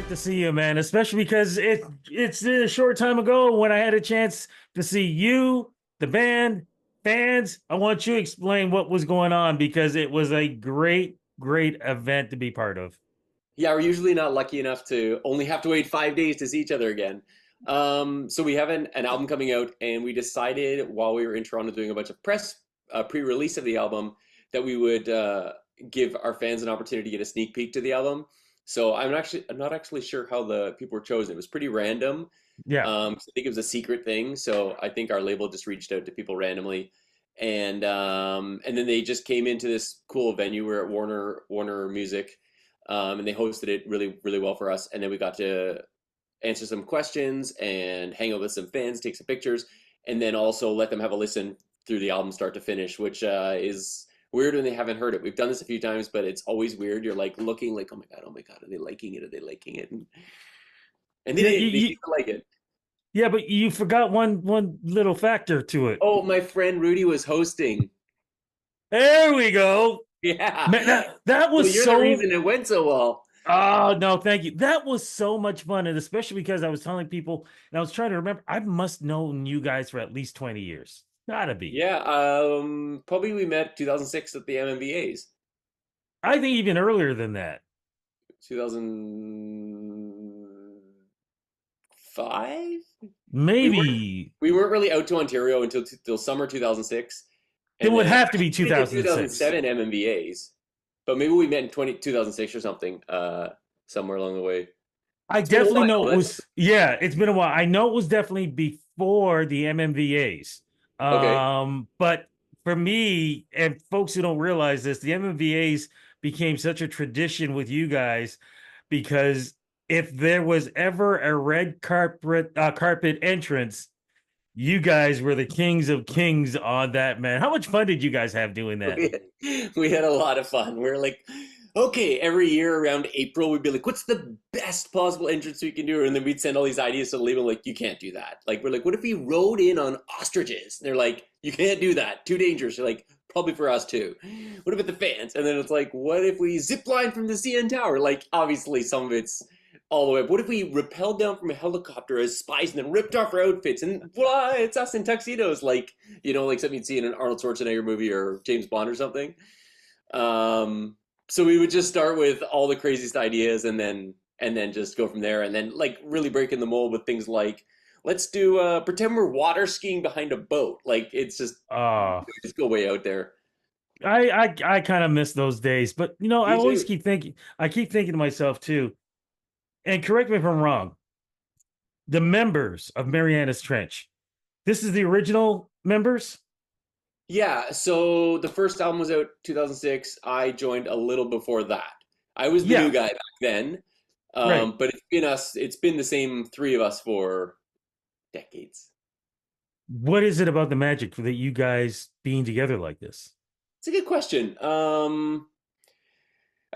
great to see you, man. Especially because it's a short time ago when I had a chance to see you, the band, fans. I want you to explain what was going on because it was a great event to be part of. Yeah, we're usually not lucky enough to only have to wait 5 days to see each other again. So we have an album coming out, and we decided while we were in Toronto doing a bunch of press pre-release of the album that we would give our fans an opportunity to get a sneak peek to the album. So I'm not actually sure how the people were chosen. It was pretty random. Yeah. 'Cause I think it was a secret thing. So I think our label just reached out to people randomly, and then they just came into this cool venue. We're at Warner Music, and they hosted it really well for us. And then we got to answer some questions and hang out with some fans, take some pictures, and then also let them have a listen through the album start to finish, which is weird when they haven't heard it. We've done this a few times, but it's always weird. You're like looking like, oh my god, are they liking it? Are they liking it? And Yeah, they seem to like it. yeah, but you forgot one little factor to it. Oh, my friend Rudy was hosting. There we go. Yeah. Man, that Well, was you're the so. reason it went so well. Oh no, thank you. That was so much fun, and especially because I was telling people, and I was trying to remember. I must known you guys for at least 20 years. Gotta be. Yeah, probably we met 2006 at the MMVAs. I think even earlier than that. 2005? We weren't Maybe we weren't really out to Ontario until summer 2006, it and would then have to be we did 2006. 2007 MMVAs. But maybe we met in 2006 or something, somewhere along the way. I It's been a definitely know while. it was. Yeah, it's been a while. I know it was definitely before the MMVAs. Okay. But for me and folks who don't realize this, the MMVAs became such a tradition with you guys because if there was ever a red carpet entrance, you guys were the kings of kings on that, man. How much fun did you guys have doing that? We had a lot of fun. We're like, okay, every year around April, we'd be like, what's the best possible entrance we can do? And then we'd send all these ideas to the label, like, you can't do that. Like, we're like, what if we rode in on ostriches? And they're like, you can't do that. Too dangerous. You're like, probably for us too. What about the fans? And then it's like, what if we zip line from the CN Tower? Like, obviously, some of it's all the way up. What if we rappelled down from a helicopter as spies and then ripped off our outfits and voila, it's us in tuxedos, like like something you'd see in an Arnold Schwarzenegger movie or James Bond or something. So we would just start with all the craziest ideas and then just go from there, and then like really breaking the mold with things like let's do pretend we're water skiing behind a boat. Like it's Uh just go way out there. I kind of miss those days, but I Me always too. keep thinking to myself too, and correct me if I'm wrong, the members of Marianas Trench. This is the original members? Yeah, so the first album was out 2006. I joined a little before that. I was the new Yeah, guy back then, right. but it's been us. It's been the same three of us for decades. What is it about the magic for that you guys being together like this? It's a good question. I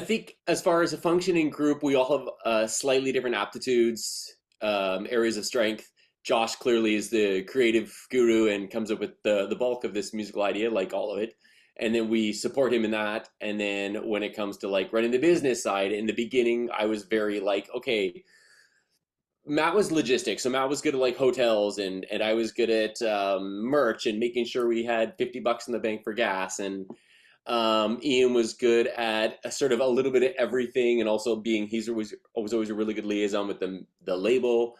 think as far as a functioning group, we all have slightly different aptitudes, areas of strength. Josh clearly is the creative guru and comes up with the bulk of this musical idea, like all of it. And then we support him in that. And then when it comes to like running the business side, in the beginning, I was very like, okay, Matt was logistics. So Matt was good at like hotels and I was good at merch and making sure we had 50 bucks in the bank for gas. And Ian was good at a sort of a little bit of everything, and also being he's always a really good liaison with the label.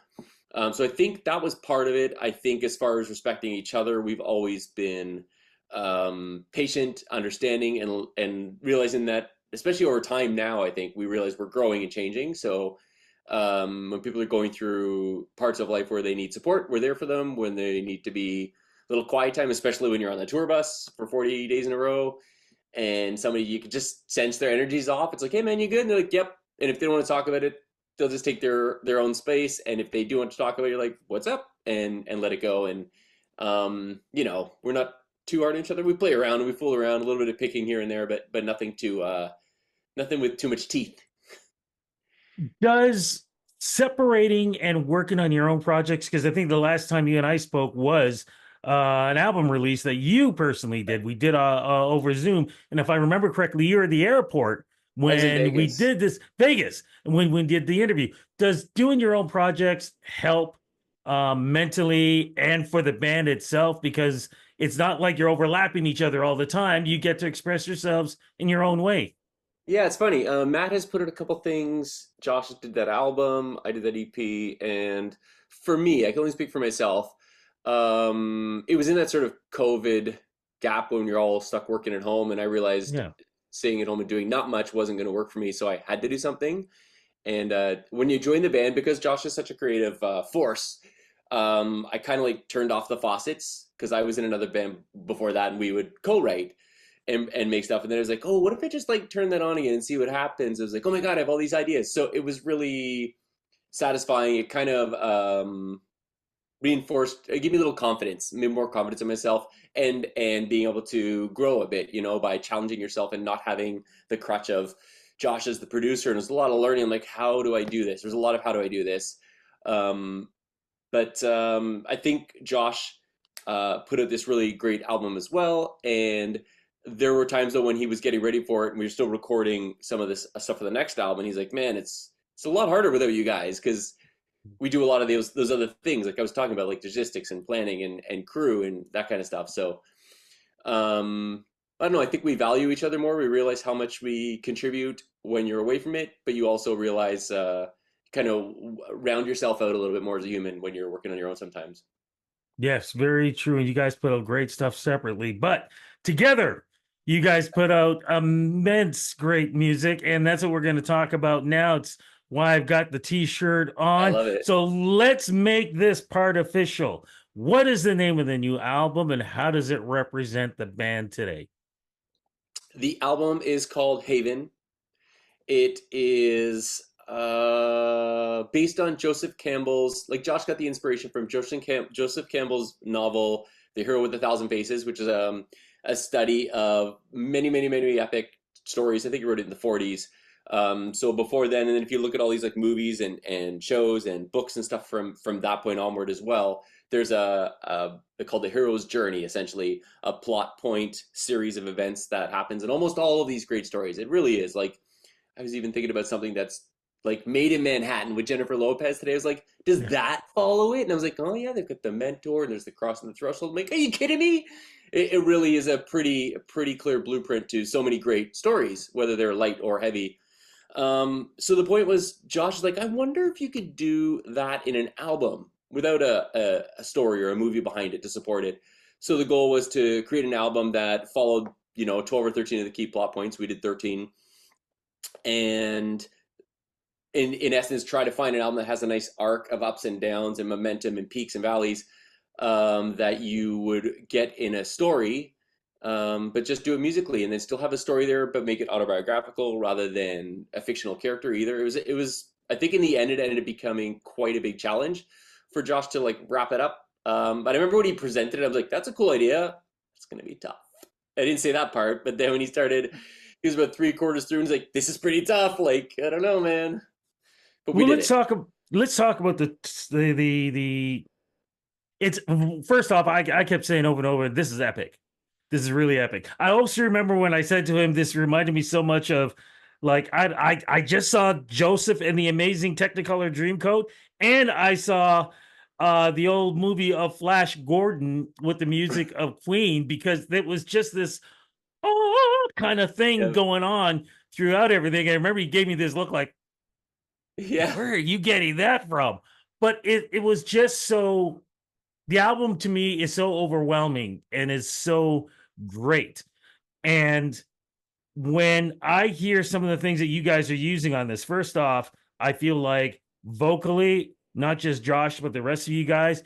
So I think that was part of it. I think as far as respecting each other, we've always been patient, understanding, and realizing that, especially over time now, I think we realize we're growing and changing. So when people are going through parts of life where they need support, we're there for them. When they need to be a little quiet time, especially when you're on the tour bus for 40 days in a row, and somebody you could just sense their energies off. It's like, hey man, you good? And they're like, yep. And if they don't want to talk about it, they'll just take their own space. And if they do want to talk about it, you're like, what's up? And let it go. And we're not too hard on each other. We play around and we fool around, a little bit of picking here and there, but nothing too nothing with too much teeth. Does separating and working on your own projects, because I think the last time you and I spoke was an album release that you personally did. We did over Zoom. And if I remember correctly, you were at the airport I was in when we Vegas. did this Vegas, when we did the interview. Does doing your own projects help mentally and for the band itself? Because it's not like you're overlapping each other all the time. You get to express yourselves in your own way. Yeah, it's funny. Matt has put out a couple things. Josh did that album. I did that EP, and for me, I can only speak for myself. It was in that sort of COVID gap when you're all stuck working at home, and I realized Yeah. staying at home and doing not much wasn't going to work for me, so I had to do something. And when you join the band, because Josh is such a creative force, I kind of like turned off the faucets because I was in another band before that, and we would co-write and make stuff. And then I was like, oh, what if I just like turn that on again and see what happens? I was like, oh my god, I have all these ideas. So it was really satisfying. It kind of reinforced, it gave me a little confidence, made more confidence in myself, and being able to grow a bit, by challenging yourself and not having the crutch of Josh as the producer. And there's a lot of learning, like how do I do this? There's a lot of how do I do this. Um, but I think Josh put out this really great album as well. And there were times though when he was getting ready for it, and we were still recording some of this stuff for the next album. And he's like, "Man, it's a lot harder without you guys because we do a lot of those other things like I was talking about, like logistics and planning and crew and that kind of stuff." So I don't know. I think we value each other more. We realize how much we contribute when you're away from it, but you also realize kind of round yourself out a little bit more as a human when you're working on your own sometimes. Yes, very true. And you guys put out great stuff separately, but together, you guys put out immense great music. And that's what we're going to talk about now. It's why I've got the t-shirt I on. love it. So let's make this part official. What is the name of the new album and how does it represent the band today? The album is called Haven. It is based on Joseph Campbell's, like Josh got the inspiration from Joseph Campbell's novel, The Hero with a Thousand Faces, which is a study of many, many, many epic stories. I think he wrote it in the 40s. So before then, and then if you look at all these like movies and shows and books and stuff from that point onward as well, there's they're called the hero's journey, essentially a plot point series of events that happens in almost all of these great stories. It really is like I was even thinking about something that's like Made in Manhattan with Jennifer Lopez today. I was like, does Yeah. that follow it? And I was like, oh yeah, they've got the mentor and there's the crossing the threshold. I'm like, are you kidding me? It really is a pretty clear blueprint to so many great stories, whether they're light or heavy. So the point was, Josh is like, I wonder if you could do that in an album without a story or a movie behind it to support it. So the goal was to create an album that followed, 12 or 13 of the key plot points. We did 13, and in essence try to find an album that has a nice arc of ups and downs and momentum and peaks and valleys, that you would get in a story, but just do it musically and then still have a story there, but make it autobiographical rather than a fictional character either. It was I think in the end it ended up becoming quite a big challenge for Josh to like wrap it up. But I remember when he presented it, I was like, that's a cool idea. It's going to be tough. I didn't say that part, but then when he started, he was about three-quarters through and he's like, this is pretty tough. Like, I don't know, man. But we Well, did it. let's talk about the it's first off, I kept saying over and over, this is epic. This is really epic. I also remember when I said to him, this reminded me so much of like I just saw Joseph in the Amazing Technicolor Dreamcoat, and I saw the old movie of Flash Gordon with the music of Queen, because it was just this oh kind of thing Yeah. going on throughout everything. I remember he gave me this look like, Yeah. where are you getting that from? But it was just so, the album to me is so overwhelming and is so great. And when I hear some of the things that you guys are using on this, first off, I feel like vocally, not just Josh, but the rest of you guys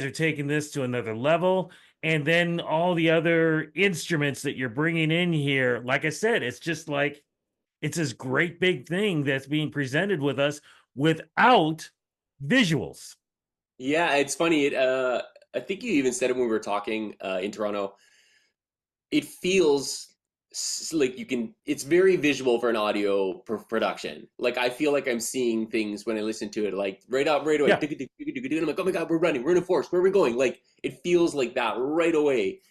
are taking this to another level. And then all the other instruments that you're bringing in here, like I said, it's just like it's this great big thing that's being presented with us without visuals. Yeah, it's funny. I think you even said it when we were talking in Toronto. It feels like you can. It's very visual for an audio production. Like I feel like I'm seeing things when I listen to it. Like right away. Yeah. And I'm like, oh my god, we're running. We're in a forest. Where are we going? Like it feels like that right away.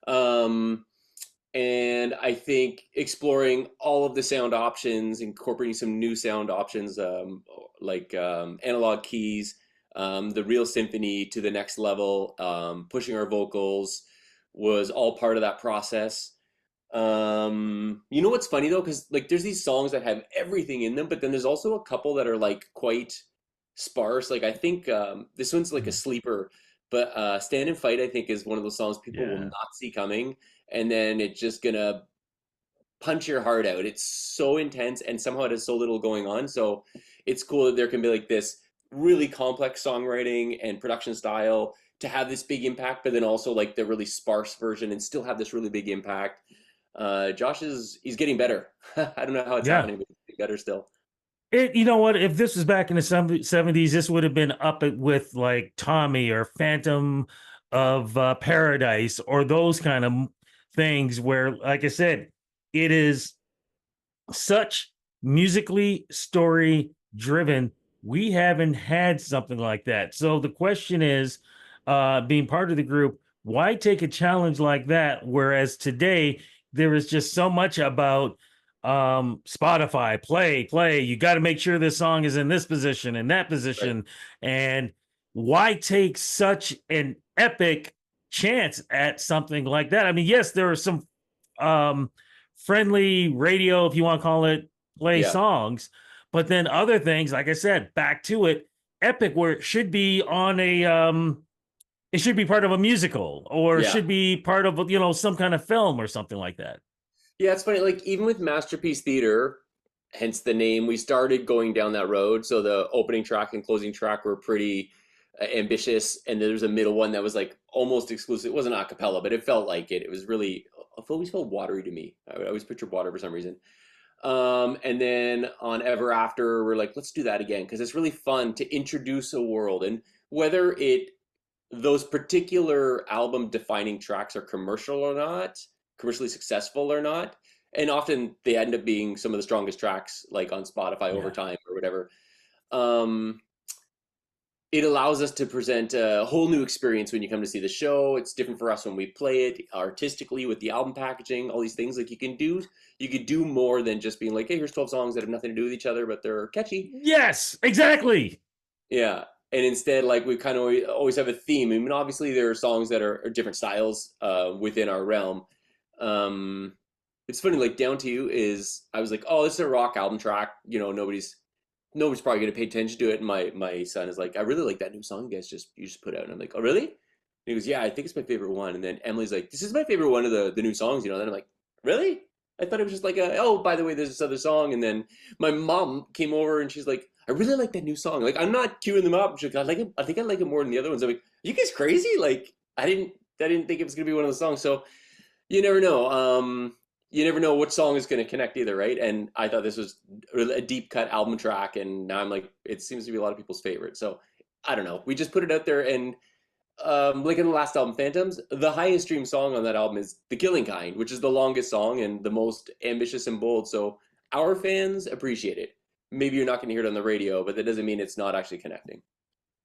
Um, And I think exploring all of the sound options, incorporating some new sound options, like analog keys, the real symphony to the next level, pushing our vocals was all part of that process. You know what's funny though, because like there's these songs that have everything in them, but then there's also a couple that are like quite sparse. Like I think this one's like a Mhm. sleeper, but "Stand and Fight" I think is one of those songs people will Yeah. not see coming, and then it's just gonna punch your heart out. It's so intense, and somehow it has so little going on. So it's cool that there can be like this really complex songwriting and production style to have this big impact, but then also like the really sparse version and still have this really big impact. Josh is he's getting better. I don't know how it's Yeah. happening, but he's getting better still. You know what? If this was back in the 70s, this would have been with like Tommy or Phantom of Paradise or those kind of things where, like I said, it is such musically story driven. We haven't had something like that. So the question is, being part of the group, why take a challenge like that? Whereas today there is just so much about Spotify, play. You got to make sure this song is in this position and that Right. position. And why take such an epic chance at something like that? I mean, yes, there are some um friendly radio, if you want to call it, play Yeah. songs. But then other things, like I said, back to it, epic, where it should be on a it should be part of a musical or Yeah. should be part of some kind of film or something like that. Yeah, it's funny. Like even with Masterpiece Theater, hence the name, we started going down that road. So the opening track and closing track were pretty ambitious, and there's a middle one that was like almost exclusive. It wasn't a cappella, but it felt like it. It was really, it always felt watery to me. I always pictured water for some reason. And then on Ever After, we're like, let's do that again because it's really fun to introduce a world, and whether it those particular album defining tracks are commercial or not, commercially successful or not. And often they end up being some of the strongest tracks, like on Spotify over Yeah. time or whatever. Um, it allows us to present a whole new experience when you come to see the show. It's different for us when we play it artistically with the album packaging, all these things. Like you could do more than just being like, hey, here's 12 songs that have nothing to do with each other, but they're catchy. Yes, exactly. Yeah. And instead, like we kind of always have a theme. I mean, obviously there are songs that are different styles within our realm. Um, it's funny, like Down to You is, I was like, oh, this is a rock album track. You know, nobody's probably gonna pay attention to it. And my son is like, I really like that new song you just put out. And I'm like, oh, really? And he goes, yeah, I think it's my favorite one. And then Emily's like, this is my favorite one of the new songs. You know. And then I'm like, really? I thought it was just like oh, by the way, there's this other song. And then my mom came over and she's like, I really like that new song. Like, I'm not queuing them up. She's like, I like it. I think I like it more than the other ones. I'm like, you guys crazy? Like, I didn't think it was gonna be one of the songs. So you never know. You never know which song is going to connect either, right? And I thought this was a deep cut album track, and now I'm like, it seems to be a lot of people's favorite. So I don't know. We just put it out there, and like in the last album, Phantoms, the highest streamed song on that album is "The Killing Kind," which is the longest song and the most ambitious and bold. So our fans appreciate it. Maybe you're not going to hear it on the radio, but that doesn't mean it's not actually connecting.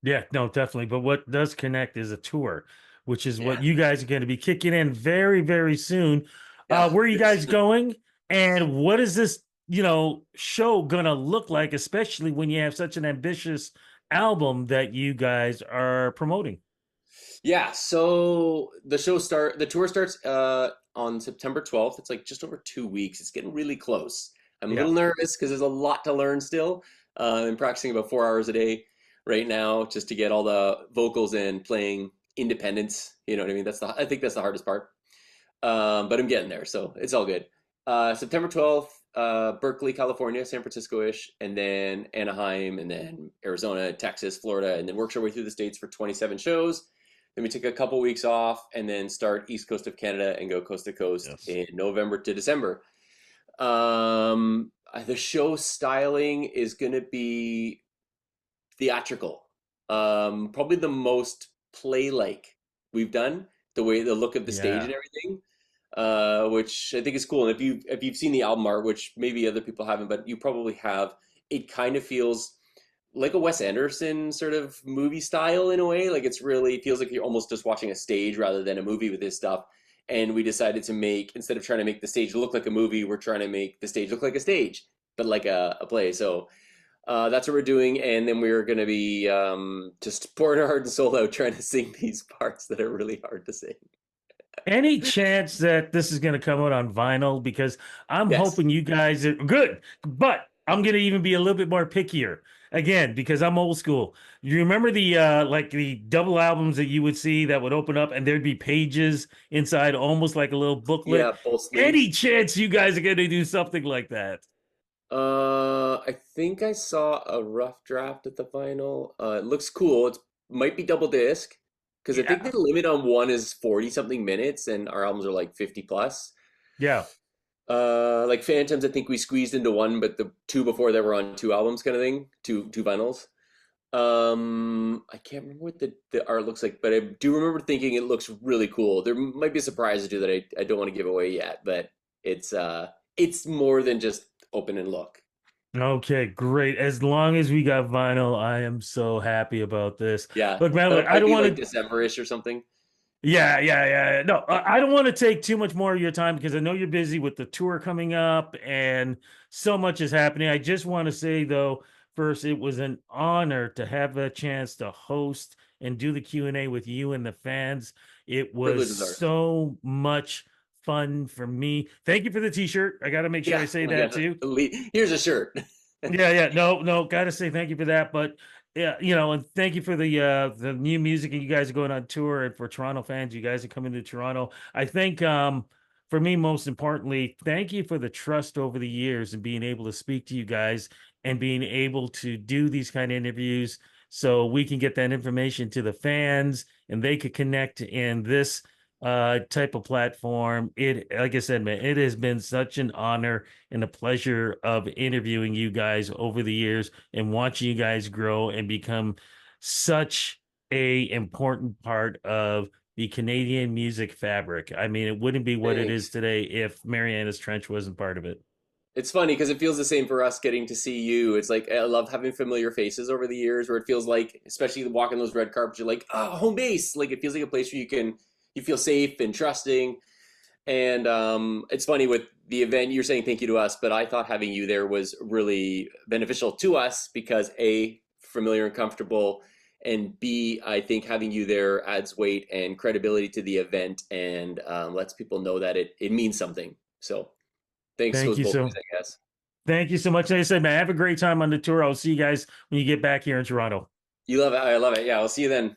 Yeah, no, definitely. But what does connect is a tour, which is Yeah, what you guys are going to be kicking in very, very soon. yeah. Where are you guys going? And what is this, show gonna look like, especially when you have such an ambitious album that you guys are promoting? Yeah, so the tour starts on September 12th. It's like just over 2 weeks. It's getting really close. I'm a Yeah. little nervous because there's a lot to learn still. I'm practicing about 4 hours a day right now just to get all the vocals in, playing independence. You know what I mean? I think that's the hardest part. But I'm getting there, so it's all good. September 12th, Berkeley, California, San Francisco-ish, and then Anaheim, and then Arizona, Texas, Florida, and then works our way through the States for 27 shows. Then we take a couple weeks off and then start East Coast of Canada and go coast to coast Yes. in November to December. The show styling is going to be theatrical. Probably the most play-like we've done. The look of the stage Yeah. and everything, which I think is cool. And if you've seen the album art, which maybe other people haven't, but you probably have, it kind of feels like a Wes Anderson sort of movie style in a way. Like it feels like you're almost just watching a stage rather than a movie with this stuff. and we decided to make, instead of trying to make the stage look like a movie, we're trying to make the stage look like a stage, but like a play. So that's what we're doing, and then we're going to be just pouring our heart and soul out trying to sing these parts that are really hard to sing. Any chance that this is going to come out on vinyl? Because I'm Yes. hoping you guys are good, but I'm going to even be a little bit more pickier again because I'm old school. You remember the like the double albums that you would see that would open up and there'd be pages inside, almost like a little booklet. Yeah, both Any sleeves. chance you guys are going to do something like that? I think I saw a rough draft of the vinyl. It looks cool. It might be double disc because I think Yeah, the limit on one is 40 something minutes, and our albums are like 50 plus. yeah. Like Phantoms, I think we squeezed into one, but the two before that were on two albums, kind of thing, two vinyls. I can't remember what the art looks like, but I do remember thinking it looks really cool. There might be a surprise or two that I don't want to give away yet, but it's more than just open and look. Okay, great. As long as we got vinyl, I am so happy about this. Yeah, Look, man, that I might don't be want like to. December-ish or something. Yeah. No, I don't want to take too much more of your time because I know you're busy with the tour coming up and so much is happening. I just want to say though, first, it was an honor to have a chance to host and do the Q&A with you and the fans. It was Privilege is ours. so much fun for me. Thank you for the t-shirt. I got to make sure I Yeah, say oh my that gosh. too. Here's a shirt. Yeah. No, gotta say thank you for that. But yeah, and thank you for the new music and you guys are going on tour and for Toronto fans, you guys are coming to Toronto. I think for me, most importantly, thank you for the trust over the years and being able to speak to you guys and being able to do these kind of interviews so we can get that information to the fans and they could connect in this type of platform. It, like I said, man, it has been such an honor and a pleasure of interviewing you guys over the years and watching you guys grow and become such a important part of the Canadian music fabric. I mean, it wouldn't be what it is Thanks. today if Marianas Trench wasn't part of it. It's funny because it feels the same for us getting to see you. It's like I love having familiar faces over the years where it feels like, especially walking those red carpets, you're like, oh, home base. Like it feels like a place where you feel safe and trusting. And it's funny with the event, you're saying thank you to us, but I thought having you there was really beneficial to us because A, familiar and comfortable, and B, I think having you there adds weight and credibility to the event and lets people know that it means something. So thanks Thank goes you both so ways, I guess. thank you so much. Like I said, man, have a great time on the tour. I'll see you guys when you get back here in Toronto. You love it. I love it. Yeah, I'll see you then.